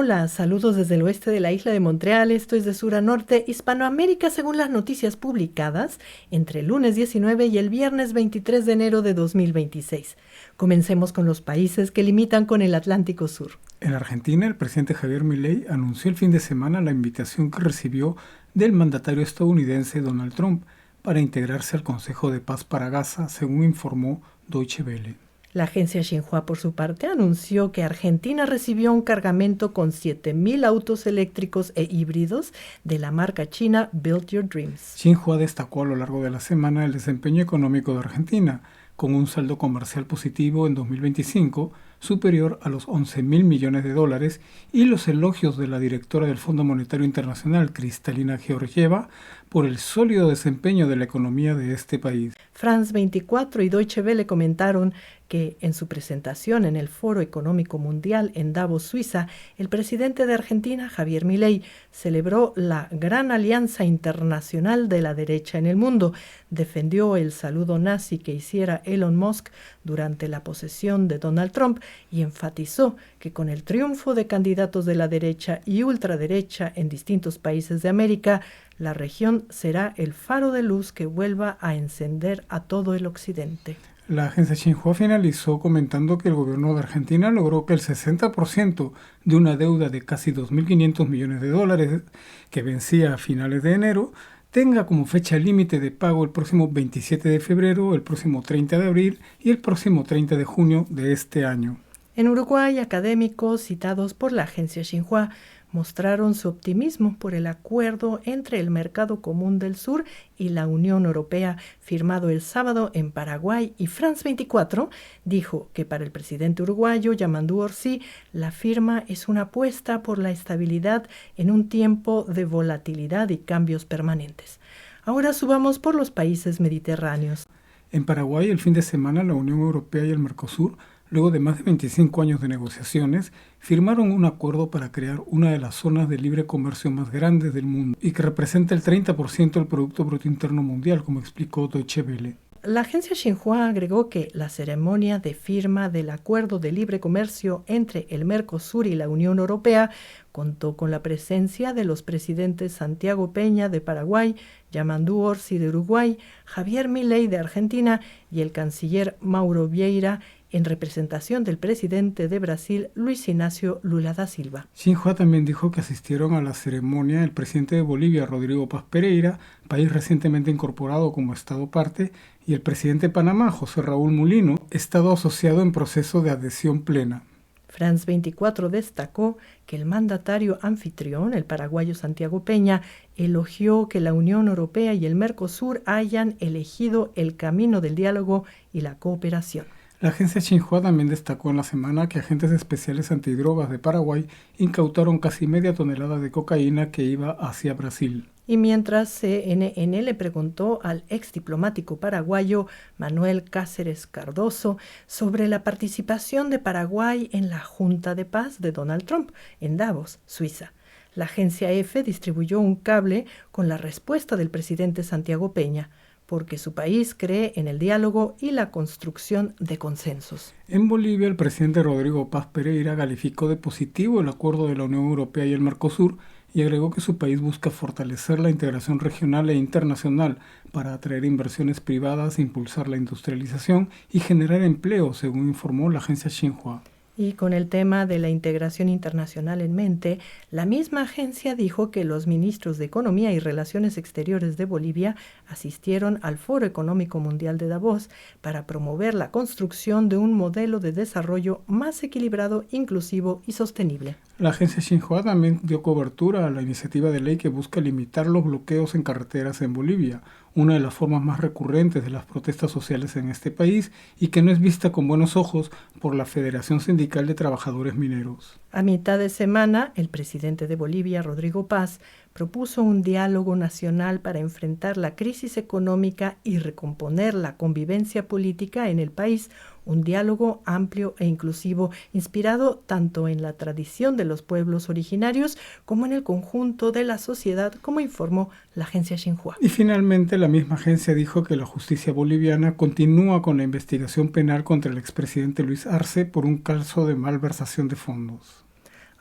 Hola, saludos desde el oeste de la isla de Montreal, esto es de sur a norte, Hispanoamérica según las noticias publicadas entre el lunes 19 y el viernes 23 de enero de 2026. Comencemos con los países que limitan con el Atlántico Sur. En Argentina, el presidente Javier Milei anunció el fin de semana la invitación que recibió del mandatario estadounidense Donald Trump para integrarse al Consejo de Paz para Gaza, según informó Deutsche Welle. La agencia Xinhua, por su parte, anunció que Argentina recibió un cargamento con 7,000 autos eléctricos e híbridos de la marca china Build Your Dreams. Xinhua destacó a lo largo de la semana el desempeño económico de Argentina, con un saldo comercial positivo en 2025 superior a los 11.000 millones de dólares y los elogios de la directora del Fondo Monetario Internacional, Kristalina Georgieva, por el sólido desempeño de la economía de este país. France 24 y Deutsche Welle comentaron que en su presentación en el Foro Económico Mundial en Davos, Suiza, el presidente de Argentina, Javier Milei, celebró la gran alianza internacional de la derecha en el mundo, defendió el saludo nazi que hiciera Elon Musk durante la posesión de Donald Trump y enfatizó que con el triunfo de candidatos de la derecha y ultraderecha en distintos países de América, la región será el faro de luz que vuelva a encender a todo el occidente. La agencia Xinhua finalizó comentando que el gobierno de Argentina logró que el 60% de una deuda de casi 2.500 millones de dólares que vencía a finales de enero tenga como fecha límite de pago el próximo 27 de febrero, el próximo 30 de abril y el próximo 30 de junio de este año. En Uruguay, académicos citados por la agencia Xinhua mostraron su optimismo por el acuerdo entre el Mercado Común del Sur y la Unión Europea firmado el sábado en Paraguay, y France 24 dijo que para el presidente uruguayo Yamandu Orsi la firma es una apuesta por la estabilidad en un tiempo de volatilidad y cambios permanentes. Ahora subamos por los países mediterráneos. En Paraguay, el fin de semana, la Unión Europea y el Mercosur, luego de más de 25 años de negociaciones, firmaron un acuerdo para crear una de las zonas de libre comercio más grandes del mundo y que representa el 30% del Producto Bruto Interno Mundial, como explicó Deutsche Welle. La agencia Xinhua agregó que la ceremonia de firma del Acuerdo de Libre Comercio entre el Mercosur y la Unión Europea contó con la presencia de los presidentes Santiago Peña de Paraguay, Yamandu Orsi de Uruguay, Javier Milei de Argentina y el canciller Mauro Vieira, en representación del presidente de Brasil, Luis Ignacio Lula da Silva. Xinhua también dijo que asistieron a la ceremonia el presidente de Bolivia, Rodrigo Paz Pereira, país recientemente incorporado como Estado parte, y el presidente de Panamá, José Raúl Mulino, Estado asociado en proceso de adhesión plena. France 24 destacó que el mandatario anfitrión, el paraguayo Santiago Peña, elogió que la Unión Europea y el Mercosur hayan elegido el camino del diálogo y la cooperación. La agencia Xinhua también destacó en la semana que agentes especiales antidrogas de Paraguay incautaron casi media tonelada de cocaína que iba hacia Brasil. Y mientras CNN le preguntó al ex diplomático paraguayo Manuel Cáceres Cardoso sobre la participación de Paraguay en la Junta de Paz de Donald Trump en Davos, Suiza, la agencia EFE distribuyó un cable con la respuesta del presidente Santiago Peña, porque su país cree en el diálogo y la construcción de consensos. En Bolivia, el presidente Rodrigo Paz Pereira calificó de positivo el acuerdo de la Unión Europea y el Mercosur y agregó que su país busca fortalecer la integración regional e internacional para atraer inversiones privadas, impulsar la industrialización y generar empleo, según informó la agencia Xinhua. Y con el tema de la integración internacional en mente, la misma agencia dijo que los ministros de Economía y Relaciones Exteriores de Bolivia asistieron al Foro Económico Mundial de Davos para promover la construcción de un modelo de desarrollo más equilibrado, inclusivo y sostenible. La agencia Xinhua también dio cobertura a la iniciativa de ley que busca limitar los bloqueos en carreteras en Bolivia, una de las formas más recurrentes de las protestas sociales en este país y que no es vista con buenos ojos por la Federación Sindical de Trabajadores Mineros. A mitad de semana, el presidente de Bolivia, Rodrigo Paz, propuso un diálogo nacional para enfrentar la crisis económica y recomponer la convivencia política en el país, un diálogo amplio e inclusivo, inspirado tanto en la tradición de los pueblos originarios como en el conjunto de la sociedad, como informó la agencia Xinhua. Y finalmente, la misma agencia dijo que la justicia boliviana continúa con la investigación penal contra el expresidente Luis Arce por un caso de malversación de fondos.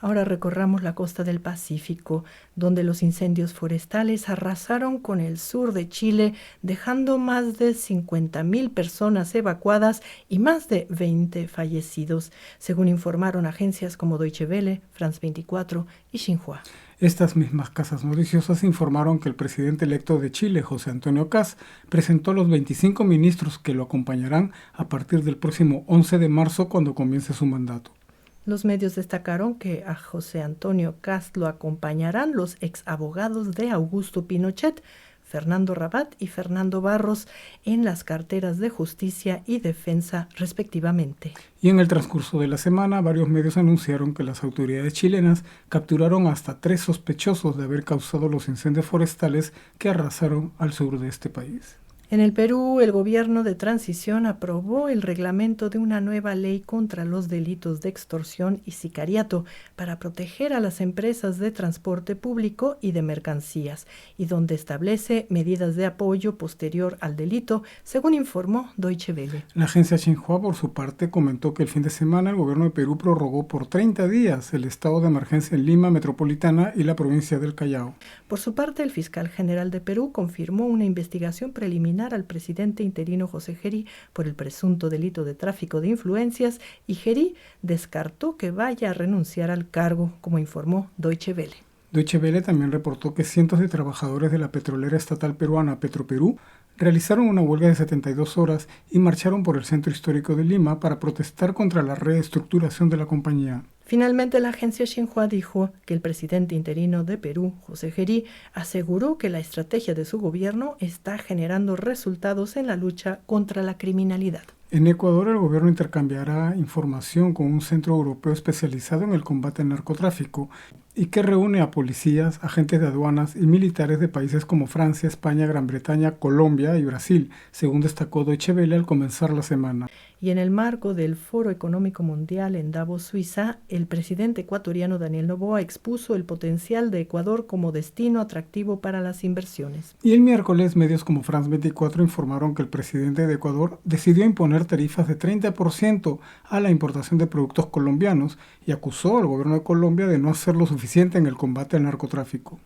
Ahora recorramos la costa del Pacífico, donde los incendios forestales arrasaron con el sur de Chile, dejando más de 50.000 personas evacuadas y más de 20 fallecidos, según informaron agencias como Deutsche Welle, France 24 y Xinhua. Estas mismas casas noticiosas informaron que el presidente electo de Chile, José Antonio Kast, presentó a los 25 ministros que lo acompañarán a partir del próximo 11 de marzo cuando comience su mandato. Los medios destacaron que a José Antonio Kast lo acompañarán los exabogados de Augusto Pinochet, Fernando Rabat y Fernando Barros, en las carteras de Justicia y Defensa, respectivamente. Y en el transcurso de la semana, varios medios anunciaron que las autoridades chilenas capturaron hasta 3 sospechosos de haber causado los incendios forestales que arrasaron al sur de este país. En el Perú, el gobierno de transición aprobó el reglamento de una nueva ley contra los delitos de extorsión y sicariato para proteger a las empresas de transporte público y de mercancías, y donde establece medidas de apoyo posterior al delito, según informó Deutsche Welle. La agencia Xinhua, por su parte, comentó que el fin de semana el gobierno de Perú prorrogó por 30 días el estado de emergencia en Lima metropolitana y la provincia del Callao. Por su parte, el fiscal general de Perú confirmó una investigación preliminar al presidente interino José Gerí por el presunto delito de tráfico de influencias, y Gerí descartó que vaya a renunciar al cargo, como informó Deutsche Welle. Deutsche Welle también reportó que cientos de trabajadores de la petrolera estatal peruana Petroperú realizaron una huelga de 72 horas y marcharon por el centro histórico de Lima para protestar contra la reestructuración de la compañía. Finalmente, la agencia Xinhua dijo que el presidente interino de Perú, José Gerí, aseguró que la estrategia de su gobierno está generando resultados en la lucha contra la criminalidad. En Ecuador, el gobierno intercambiará información con un centro europeo especializado en el combate al narcotráfico y que reúne a policías, agentes de aduanas y militares de países como Francia, España, Gran Bretaña, Colombia y Brasil, según destacó Deutsche Welle al comenzar la semana. Y en el marco del Foro Económico Mundial en Davos, Suiza, el presidente ecuatoriano Daniel Noboa expuso el potencial de Ecuador como destino atractivo para las inversiones. Y el miércoles, medios como France 24 informaron que el presidente de Ecuador decidió imponer tarifas de 30% a la importación de productos colombianos y acusó al gobierno de Colombia de no hacer lo suficiente en el combate al narcotráfico.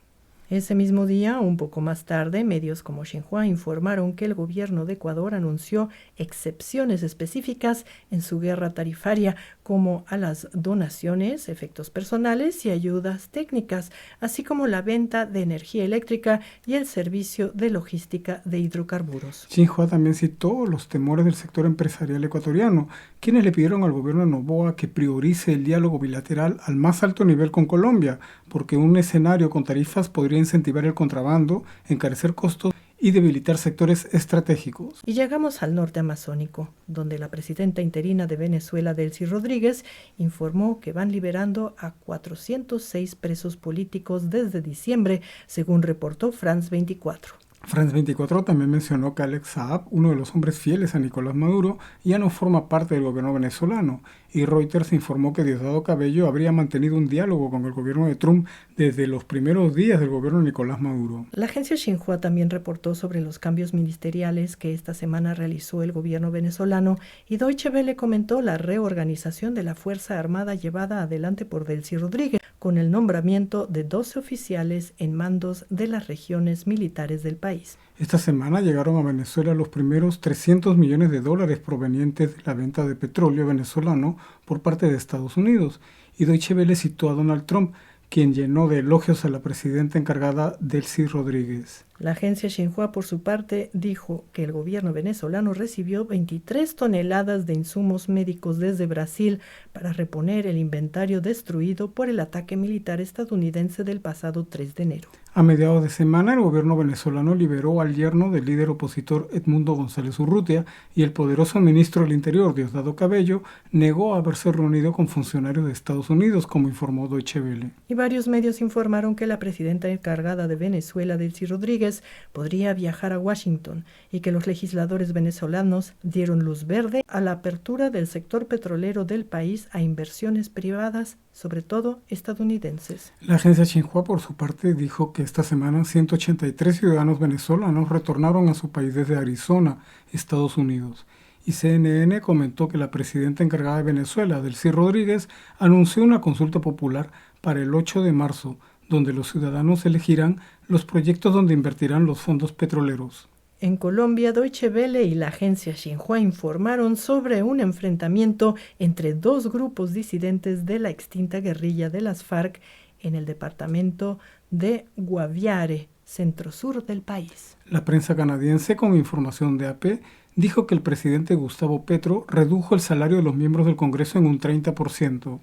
Ese mismo día, un poco más tarde, medios como Xinhua informaron que el gobierno de Ecuador anunció excepciones específicas en su guerra tarifaria, como a las donaciones, efectos personales y ayudas técnicas, así como la venta de energía eléctrica y el servicio de logística de hidrocarburos. Xinhua también citó los temores del sector empresarial ecuatoriano, quienes le pidieron al gobierno de Noboa que priorice el diálogo bilateral al más alto nivel con Colombia, porque un escenario con tarifas podría incentivar el contrabando, encarecer costos y debilitar sectores estratégicos. Y llegamos al norte amazónico, donde la presidenta interina de Venezuela, Delcy Rodríguez, informó que van liberando a 406 presos políticos desde diciembre, según reportó France 24. France 24 también mencionó que Alex Saab, uno de los hombres fieles a Nicolás Maduro, ya no forma parte del gobierno venezolano, y Reuters informó que Diosdado Cabello habría mantenido un diálogo con el gobierno de Trump desde los primeros días del gobierno de Nicolás Maduro. La agencia Xinhua también reportó sobre los cambios ministeriales que esta semana realizó el gobierno venezolano, y Deutsche Welle comentó la reorganización de la Fuerza Armada llevada adelante por Delcy Rodríguez, con el nombramiento de 12 oficiales en mandos de las regiones militares del país. Esta semana llegaron a Venezuela los primeros $300 millones provenientes de la venta de petróleo venezolano por parte de Estados Unidos, y Deutsche Welle citó a Donald Trump, quien llenó de elogios a la presidenta encargada Delcy Rodríguez. La agencia Xinhua, por su parte, dijo que el gobierno venezolano recibió 23 toneladas de insumos médicos desde Brasil para reponer el inventario destruido por el ataque militar estadounidense del pasado 3 de enero. A mediados de semana, el gobierno venezolano liberó al yerno del líder opositor Edmundo González Urrutia, y el poderoso ministro del Interior, Diosdado Cabello, negó haberse reunido con funcionarios de Estados Unidos, como informó Deutsche Welle. Y varios medios informaron que la presidenta encargada de Venezuela, Delcy Rodríguez, podría viajar a Washington, y que los legisladores venezolanos dieron luz verde a la apertura del sector petrolero del país a inversiones privadas, sobre todo estadounidenses. La agencia Xinhua, por su parte, dijo que esta semana 183 ciudadanos venezolanos retornaron a su país desde Arizona, Estados Unidos. Y CNN comentó que la presidenta encargada de Venezuela, Delcy Rodríguez, anunció una consulta popular para el 8 de marzo, donde los ciudadanos elegirán los proyectos donde invertirán los fondos petroleros. En Colombia, Deutsche Welle y la agencia Xinhua informaron sobre un enfrentamiento entre dos grupos disidentes de la extinta guerrilla de las FARC en el departamento de Guaviare, centro-sur del país. La prensa canadiense, con información de AP, dijo que el presidente Gustavo Petro redujo el salario de los miembros del Congreso en un 30%.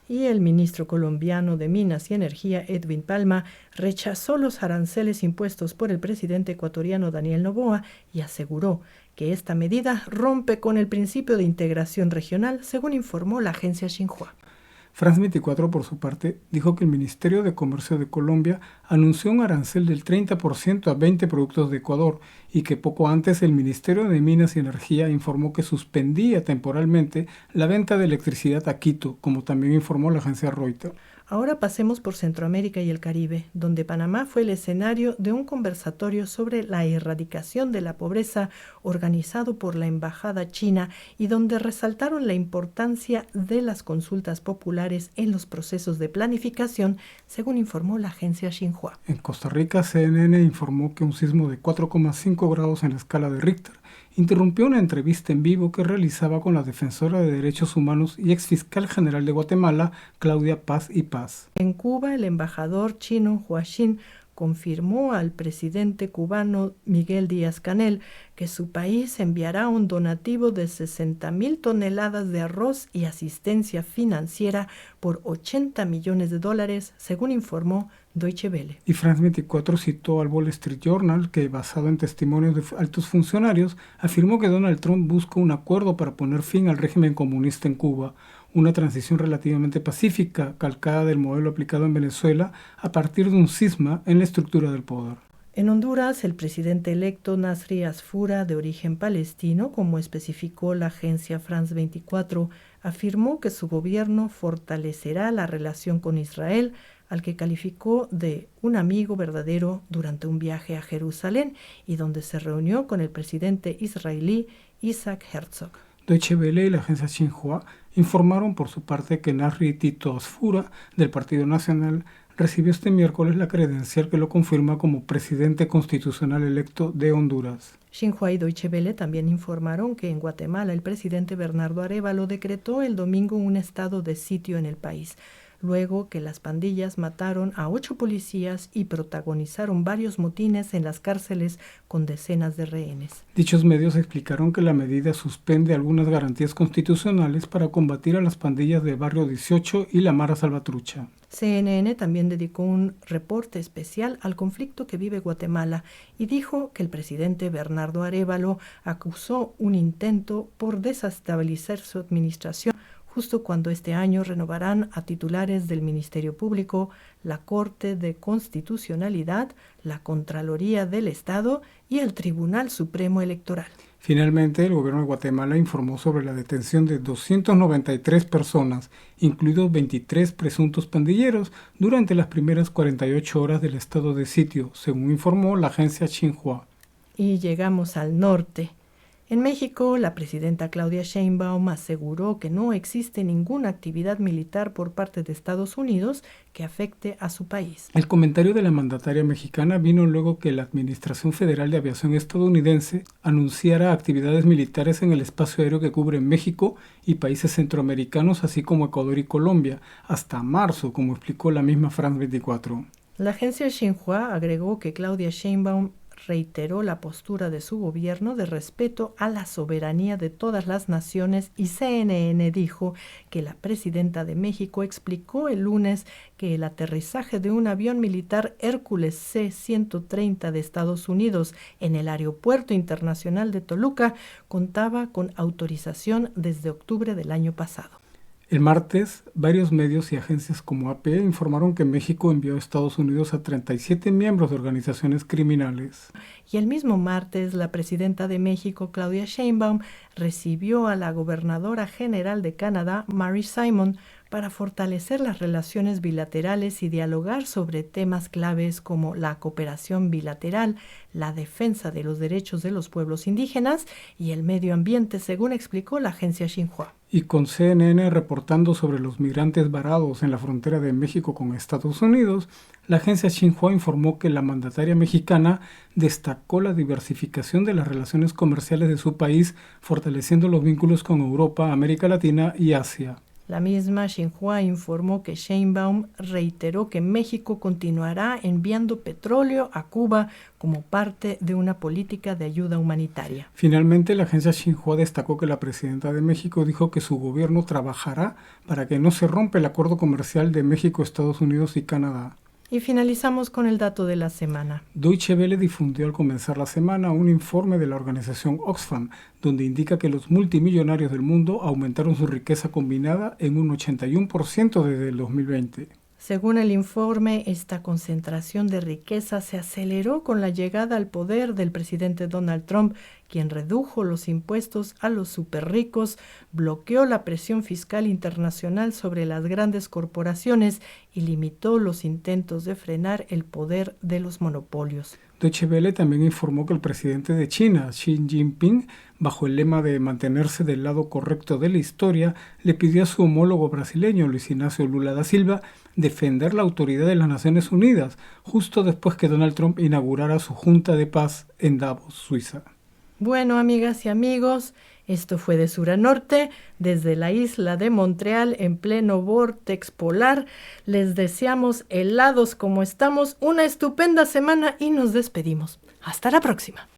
Y el ministro colombiano de Minas y Energía, Edwin Palma, rechazó los aranceles impuestos por el presidente ecuatoriano Daniel Noboa y aseguró que esta medida rompe con el principio de integración regional, según informó la agencia Xinhua. France 24, por su parte, dijo que el Ministerio de Comercio de Colombia anunció un arancel del 30% a 20 productos de Ecuador y que poco antes el Ministerio de Minas y Energía informó que suspendía temporalmente la venta de electricidad a Quito, como también informó la agencia Reuters. Ahora pasemos por Centroamérica y el Caribe, donde Panamá fue el escenario de un conversatorio sobre la erradicación de la pobreza organizado por la Embajada China y donde resaltaron la importancia de las consultas populares en los procesos de planificación, según informó la agencia Xinhua. En Costa Rica, CNN informó que un sismo de 4,5 grados en la escala de Richter interrumpió una entrevista en vivo que realizaba con la defensora de derechos humanos y exfiscal general de Guatemala, Claudia Paz y Paz. En Cuba, el embajador chino Hua Xin confirmó al presidente cubano Miguel Díaz-Canel que su país enviará un donativo de 60,000 toneladas de arroz y asistencia financiera por $80 millones, según informó Deutsche Welle. Y France 24 citó al Wall Street Journal que, basado en testimonios de altos funcionarios, afirmó que Donald Trump busca un acuerdo para poner fin al régimen comunista en Cuba, una transición relativamente pacífica, calcada del modelo aplicado en Venezuela a partir de un cisma en la estructura del poder. En Honduras, el presidente electo Nasri Asfura, de origen palestino, como especificó la agencia France 24, afirmó que su gobierno fortalecerá la relación con Israel, al que calificó de un amigo verdadero durante un viaje a Jerusalén y donde se reunió con el presidente israelí Isaac Herzog. Deutsche Welle y la agencia Xinhua informaron por su parte que Nasri Tito Asfura, del Partido Nacional, recibió este miércoles la credencial que lo confirma como presidente constitucional electo de Honduras. Xinhua y Deutsche Welle también informaron que en Guatemala el presidente Bernardo Arévalo decretó el domingo un estado de sitio en el país, luego que las pandillas mataron a 8 policías y protagonizaron varios motines en las cárceles con decenas de rehenes. Dichos medios explicaron que la medida suspende algunas garantías constitucionales para combatir a las pandillas de Barrio 18 y la Mara Salvatrucha. CNN también dedicó un reporte especial al conflicto que vive Guatemala y dijo que el presidente Bernardo Arévalo acusó un intento por desestabilizar su administración justo cuando este año renovarán a titulares del Ministerio Público, la Corte de Constitucionalidad, la Contraloría del Estado y el Tribunal Supremo Electoral. Finalmente, el gobierno de Guatemala informó sobre la detención de 293 personas, incluidos 23 presuntos pandilleros, durante las primeras 48 horas del estado de sitio, según informó la agencia Xinhua. Y llegamos al norte. En México, la presidenta Claudia Sheinbaum aseguró que no existe ninguna actividad militar por parte de Estados Unidos que afecte a su país. El comentario de la mandataria mexicana vino luego que la Administración Federal de Aviación estadounidense anunciara actividades militares en el espacio aéreo que cubre México y países centroamericanos, así como Ecuador y Colombia, hasta marzo, como explicó la misma France 24. La agencia Xinhua agregó que Claudia Sheinbaum reiteró la postura de su gobierno de respeto a la soberanía de todas las naciones y CNN dijo que la presidenta de México explicó el lunes que el aterrizaje de un avión militar Hércules C-130 de Estados Unidos en el Aeropuerto Internacional de Toluca contaba con autorización desde octubre del año pasado. El martes, varios medios y agencias como AP informaron que México envió a Estados Unidos a 37 miembros de organizaciones criminales. Y el mismo martes, la presidenta de México, Claudia Sheinbaum, recibió a la gobernadora general de Canadá, Mary Simon, para fortalecer las relaciones bilaterales y dialogar sobre temas claves como la cooperación bilateral, la defensa de los derechos de los pueblos indígenas y el medio ambiente, según explicó la agencia Xinhua. Y con CNN reportando sobre los migrantes varados en la frontera de México con Estados Unidos, la agencia Xinhua informó que la mandataria mexicana destacó la diversificación de las relaciones comerciales de su país, fortaleciendo los vínculos con Europa, América Latina y Asia. La misma Xinhua informó que Sheinbaum reiteró que México continuará enviando petróleo a Cuba como parte de una política de ayuda humanitaria. Finalmente, la agencia Xinhua destacó que la presidenta de México dijo que su gobierno trabajará para que no se rompa el acuerdo comercial de México, Estados Unidos y Canadá. Y finalizamos con el dato de la semana. Deutsche Welle difundió al comenzar la semana un informe de la organización Oxfam, donde indica que los multimillonarios del mundo aumentaron su riqueza combinada en un 81% desde el 2020. Según el informe, esta concentración de riqueza se aceleró con la llegada al poder del presidente Donald Trump, quien redujo los impuestos a los superricos, bloqueó la presión fiscal internacional sobre las grandes corporaciones y limitó los intentos de frenar el poder de los monopolios. Deutsche Welle también informó que el presidente de China, Xi Jinping, bajo el lema de mantenerse del lado correcto de la historia, le pidió a su homólogo brasileño, Luis Ignacio Lula da Silva, defender la autoridad de las Naciones Unidas, justo después que Donald Trump inaugurara su Junta de Paz en Davos, Suiza. Bueno, amigas y amigos, esto fue de sur a norte, desde la isla de Montreal, en pleno vórtex polar. Les deseamos, helados como estamos, una estupenda semana y nos despedimos. Hasta la próxima.